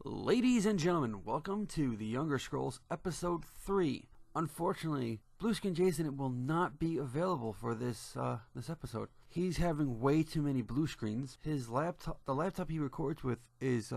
Ladies and gentlemen, welcome to The Younger Scrolls Episode 3. Unfortunately, Blueskin Jason will not be available for this episode. He's having way too many blue screens. The laptop he records with is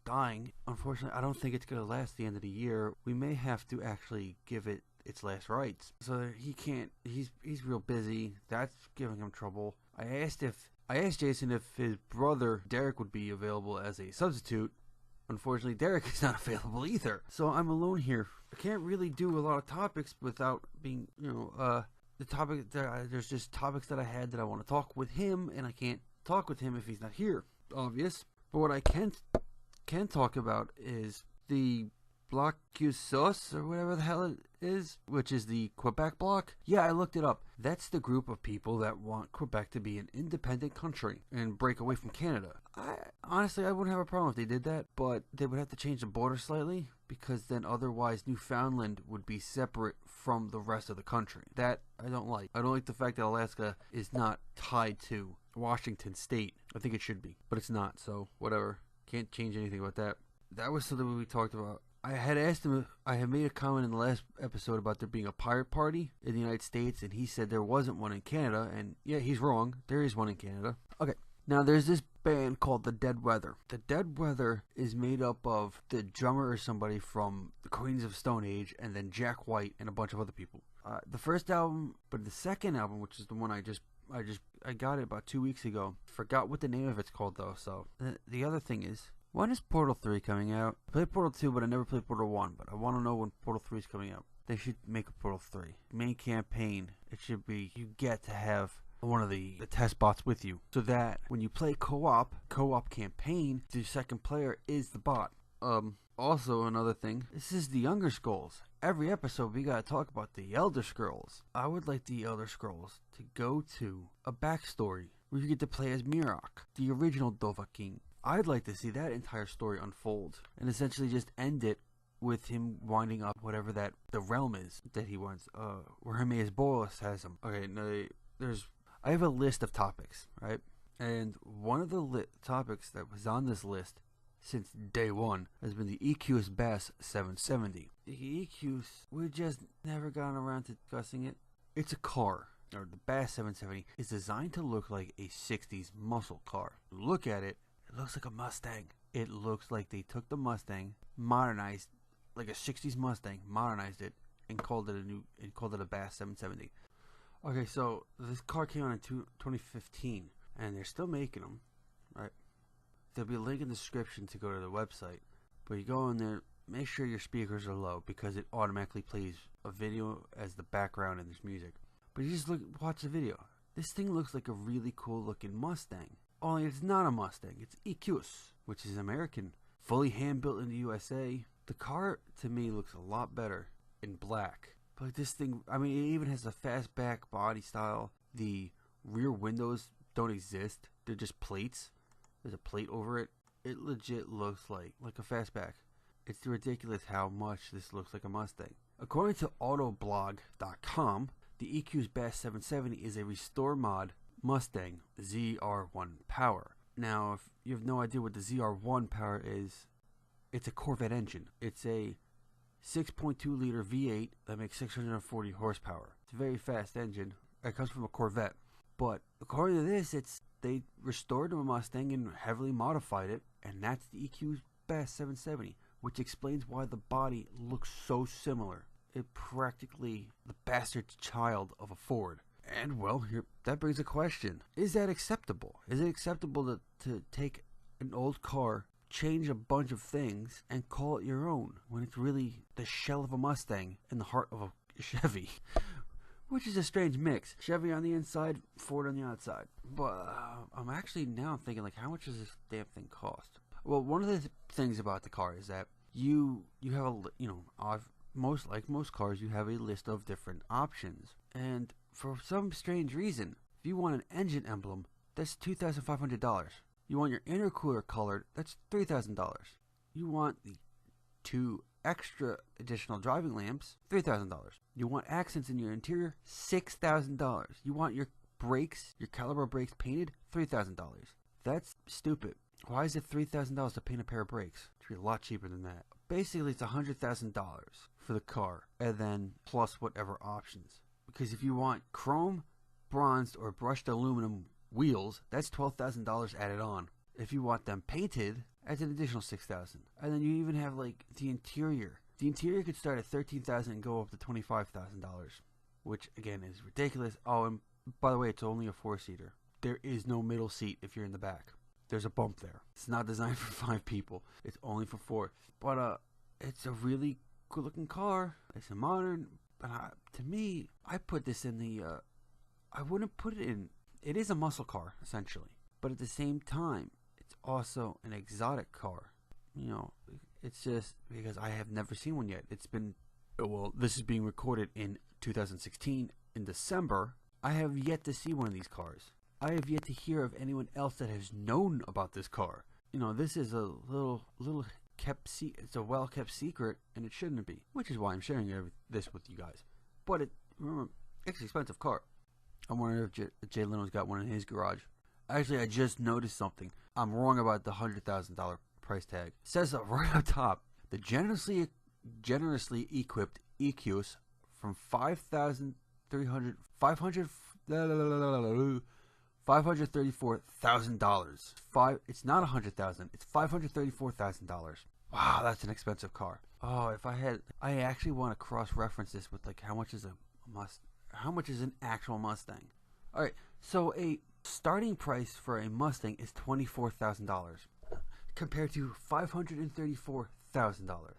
dying. Unfortunately, I don't think it's going to last the end of the year. We may have to actually give it its last rites. So he can't, he's real busy. That's giving him trouble. I asked Jason if his brother Derek would be available as a substitute. Unfortunately, Derek is not available either. So I'm alone here. I can't really do a lot of topics without being, there's just topics that I had that I want to talk with him, and I can't talk with him if he's not here. Obvious. But what I can talk about is the Bloc Sauce, or whatever the hell it is, which is the Quebec Bloc. Yeah, I looked it up. That's the group of people that want Quebec to be an independent country and break away from Canada. Honestly, I wouldn't have a problem if they did that, but they would have to change the border slightly, because then otherwise Newfoundland would be separate from the rest of the country. That I don't like. I don't like the fact that Alaska is not tied to Washington State. I think it should be, but it's not, so whatever. Can't change anything about that. That was something we talked about. I had asked him, I had made a comment in the last episode about there being a pirate party in the United States, and he said there wasn't one in Canada, and yeah, he's wrong. There is one in Canada. Okay, now there's this band called The Dead Weather. The Dead Weather is made up of the drummer or somebody from the Queens of Stone Age, and then Jack White and a bunch of other people. The first album, but the second album, which is the one I got it about 2 weeks ago. Forgot what the name of it's called though, so the other thing is, when is Portal 3 coming out? I played Portal 2, but I never played Portal 1. But I want to know when Portal 3 is coming out. They should make a Portal 3. Main campaign, it should be, you get to have one of the test bots with you. So that when you play co-op campaign, the second player is the bot. Also another thing, this is the Younger Scrolls. Every episode we gotta talk about the Elder Scrolls. I would like the Elder Scrolls to go to a backstory where you get to play as Mirok, the original Dovahkiin. I'd like to see that entire story unfold and essentially just end it with him winding up whatever that the realm is that he wants. Where Hermes Bolas has him. Okay, now I have a list of topics, right? And one of the topics that was on this list since day one has been the EQ's Bass 770. The EQ's, we've just never gotten around to discussing it. It's a car. Or the Bass 770 is designed to look like a 60s muscle car. Look at it. It looks like a Mustang. It looks like they took the Mustang, modernized, like a 60s Mustang, modernized it, and called it a Bass 770. Okay, so this car came out in 2015, and they're still making them, right? There'll be a link in the description to go to the website, but you go in there, make sure your speakers are low, because it automatically plays a video as the background in this music. But you just watch the video. This thing looks like a really cool looking Mustang. Only it's not a Mustang, it's EQ's, which is American, fully hand-built in the USA. The car, to me, looks a lot better in black. But this thing, I mean, it even has a fastback body style. The rear windows don't exist, they're just plates. There's a plate over it. It legit looks like a fastback. It's ridiculous how much this looks like a Mustang. According to Autoblog.com, the EQ's Bass 770 is a restore mod Mustang ZR1 Power. Now, if you have no idea what the ZR1 Power is, it's a Corvette engine. It's a 6.2 liter V8 that makes 640 horsepower. It's a very fast engine. It comes from a Corvette. But according to this, they restored a Mustang and heavily modified it, and that's the EQ's Bass 770, which explains why the body looks so similar. It's practically the bastard child of a Ford. And well, that brings a question. Is that acceptable? Is it acceptable to take an old car, change a bunch of things, and call it your own, when it's really the shell of a Mustang and the heart of a Chevy? Which is a strange mix. Chevy on the inside, Ford on the outside. But I'm actually now thinking, like, how much does this damn thing cost? Well, one of the things about the car is that you have most cars, you have a list of different options. And for some strange reason, if you want an engine emblem, that's $2,500. You want your intercooler colored, that's $3,000. You want the 2 extra additional driving lamps, $3,000. You want accents in your interior, $6,000. You want your brakes, your caliber brakes painted, $3,000. That's stupid. Why is it $3,000 to paint a pair of brakes? It's a lot cheaper than that. Basically, it's $100,000 for the car, and then plus whatever options. Because if you want chrome, bronzed, or brushed aluminum wheels, that's $12,000 added on. If you want them painted, that's an additional $6,000. And then you even have like the interior. The interior could start at $13,000 and go up to $25,000, which again is ridiculous. Oh, and by the way, it's only a 4-seater. There is no middle seat if you're in the back. There's a bump there. It's not designed for 5 people. It's only for 4. But it's a really good looking car. It's a modern. But to me, I put this in the. I wouldn't put it in. It is a muscle car essentially, but at the same time, it's also an exotic car. You know, it's just because I have never seen one yet. It's been, well, this is being recorded in 2016 in December. I have yet to see one of these cars. I have yet to hear of anyone else that has known about this car. You know, this is a little it's a well kept secret, and it shouldn't be, which is why I'm sharing this with you guys. But remember, it's an expensive car. I'm wondering if Jay Leno's got one in his garage. Actually, I just noticed something. I'm wrong about the $100,000 price tag. It says right up top, the generously equipped EQs from $534,000. It's not $100,000. It's $534,000. Wow, that's an expensive car. Oh, I actually want to cross-reference this with like how much is an actual Mustang. All right, so a starting price for a Mustang is $24,000 compared to $534,000.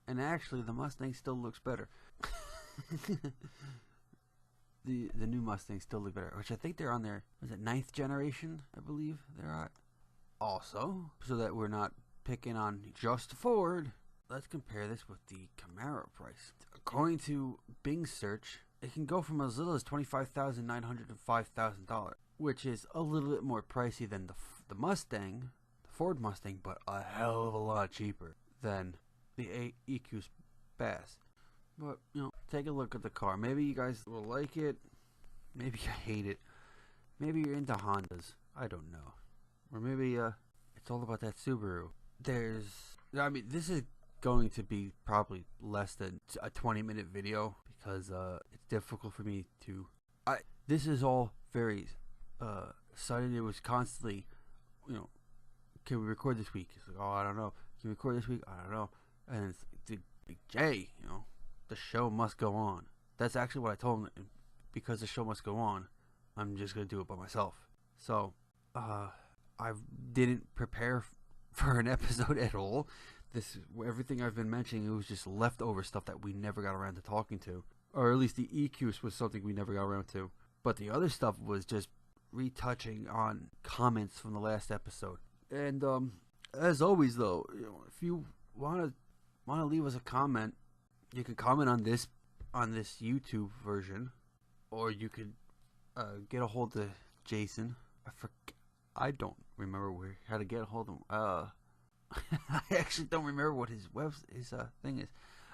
And actually, the Mustang still looks better. The new Mustangs still look better, which I think they're on their, was it 9th generation, I believe they're at. Also, so that we're not picking on just Ford, let's compare this with the Camaro price. According to Bing search, it can go from as little as $25,900 to $5,000, which is a little bit more pricey than the Mustang, the Ford Mustang, but a hell of a lot cheaper than the EQ's Bass. But, you know, take a look at the car. Maybe you guys will like it. Maybe you hate it. Maybe you're into Hondas. I don't know. Or maybe it's all about that Subaru. This is going to be probably less than a 20-minute video because it's difficult for me to. This is all very sudden. It was constantly, you know, can we record this week? It's like, oh, I don't know. Can we record this week? I don't know. And it's like, Jay, you know, the show must go on. That's actually what I told him. Because the show must go on, I'm just going to do it by myself. So, I didn't prepare for an episode at all. Everything I've been mentioning, it was just leftover stuff that we never got around to talking to. Or at least the EQs was something we never got around to. But the other stuff was just retouching on comments from the last episode. And as always, though, you know, if you want to leave us a comment, you can comment on this YouTube version, or you could get a hold of Jason. I don't remember how to get a hold of him. I actually don't remember what his thing is.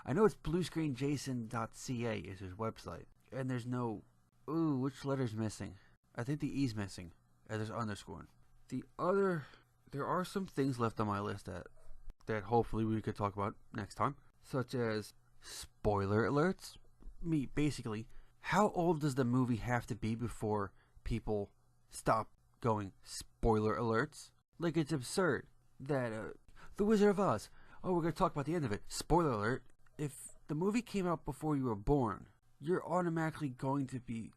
I know it's bluescreenjason.ca is his website, and there's no. Ooh, which letter's missing? I think the E's missing, and there's underscore. There are some things left on my list that hopefully we could talk about next time, such as spoiler alerts. Basically, how old does the movie have to be before people stop going spoiler alerts? Like, it's absurd that The Wizard of Oz, oh, we're going to talk about the end of it. Spoiler alert, if the movie came out before you were born, you're automatically going to be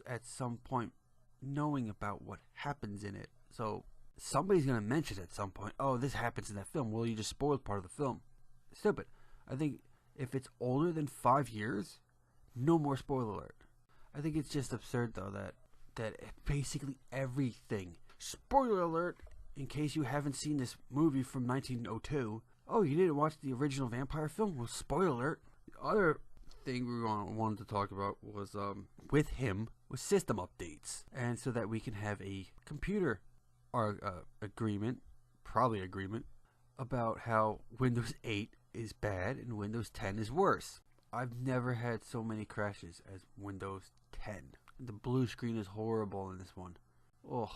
at some point knowing about what happens in it. So somebody's going to mention at some point, oh, this happens in that film. Well, you just spoiled part of the film. Stupid. I think if it's older than 5 years, no more spoiler alert. I think it's just absurd, though, that basically everything, spoiler alert, in case you haven't seen this movie from 1902. Oh, you didn't watch the original vampire film? Well, spoiler alert. The other thing we wanted to talk about was, with system updates. And so that we can have a computer agreement, about how Windows 8 is bad and Windows 10 is worse. I've never had so many crashes as Windows 10. The blue screen is horrible in this one. Oh,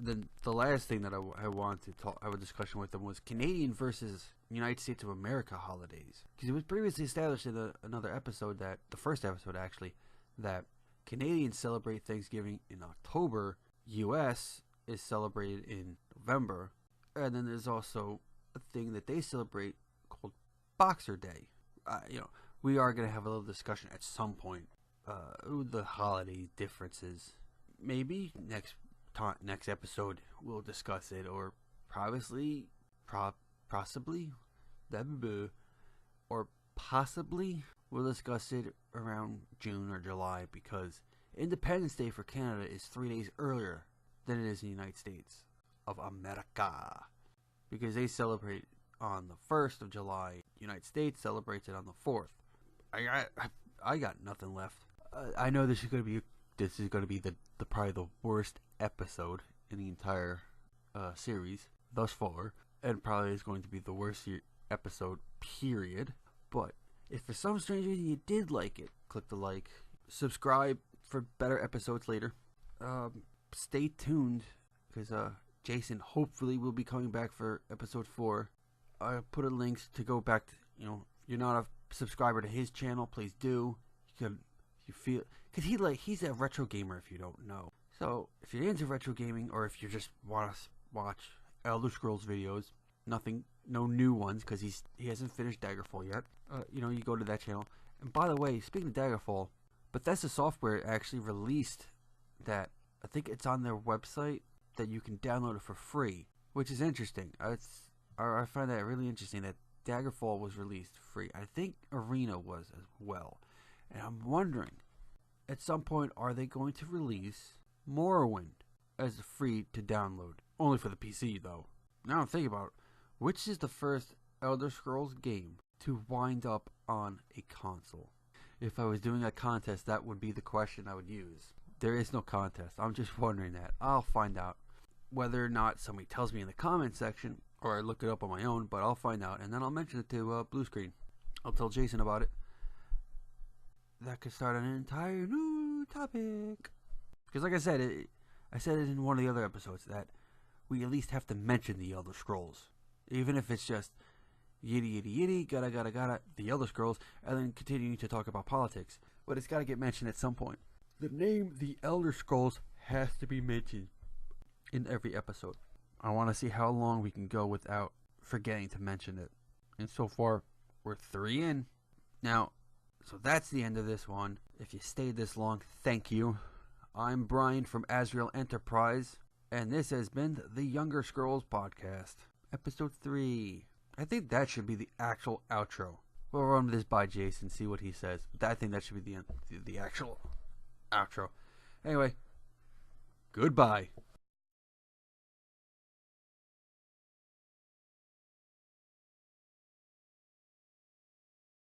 Then the last thing that I wanted to have a discussion with them was Canadian versus United States of America holidays. Because it was previously established in another episode, that the first episode actually, that Canadians celebrate Thanksgiving in October, U.S. is celebrated in November, and then there's also a thing that they celebrate called Boxer Day. We are going to have a little discussion at some point, the holiday differences. Maybe next episode we'll discuss it, or possibly, or possibly we'll discuss it around June or July, because Independence Day for Canada is 3 days earlier than it is in the United States of America, because they celebrate on the 1st of July. United States celebrates it on the 4th. I got nothing left. I know this is going to be the probably the worst episode in the entire series thus far, and probably is going to be the worst episode period. But if for some strange reason you did like it, click the like, subscribe for better episodes later. Stay tuned, because Jason hopefully will be coming back for episode 4. I put a links to go back to, if you're not a subscriber to his channel, please do. Because he's a retro gamer, if you don't know. So if you're into retro gaming, or if you just want to watch Elder Scrolls videos, no new ones, because he hasn't finished Daggerfall yet. You go to that channel. And by the way, speaking of Daggerfall, Bethesda Software actually released that. I think it's on their website that you can download it for free, which is interesting. I find that really interesting that Daggerfall was released free. I think Arena was as well. And I'm wondering, at some point, are they going to release Morrowind as free to download? Only for the PC, though. Now I'm thinking about, which is the first Elder Scrolls game to wind up on a console? If I was doing a contest, that would be the question I would use. There is no contest. I'm just wondering that. I'll find out. Whether or not somebody tells me in the comment section, or I look it up on my own, but I'll find out, and then I'll mention it to Blue Screen. I'll tell Jason about it. That could start an entire new topic. Because like I said it in one of the other episodes, that we at least have to mention the Elder Scrolls. Even if it's just yitty yitty yitty, gotta, the Elder Scrolls, and then continuing to talk about politics. But it's gotta get mentioned at some point. The name The Elder Scrolls has to be mentioned in every episode. I want to see how long we can go without forgetting to mention it. And so far, we're 3 in. Now, so that's the end of this one. If you stayed this long, thank you. I'm Brian from Azrael Enterprise, and this has been the Younger Scrolls Podcast, Episode 3. I think that should be the actual outro. We'll run this by Jason, see what he says. But I think that should be the actual outro. Anyway, goodbye.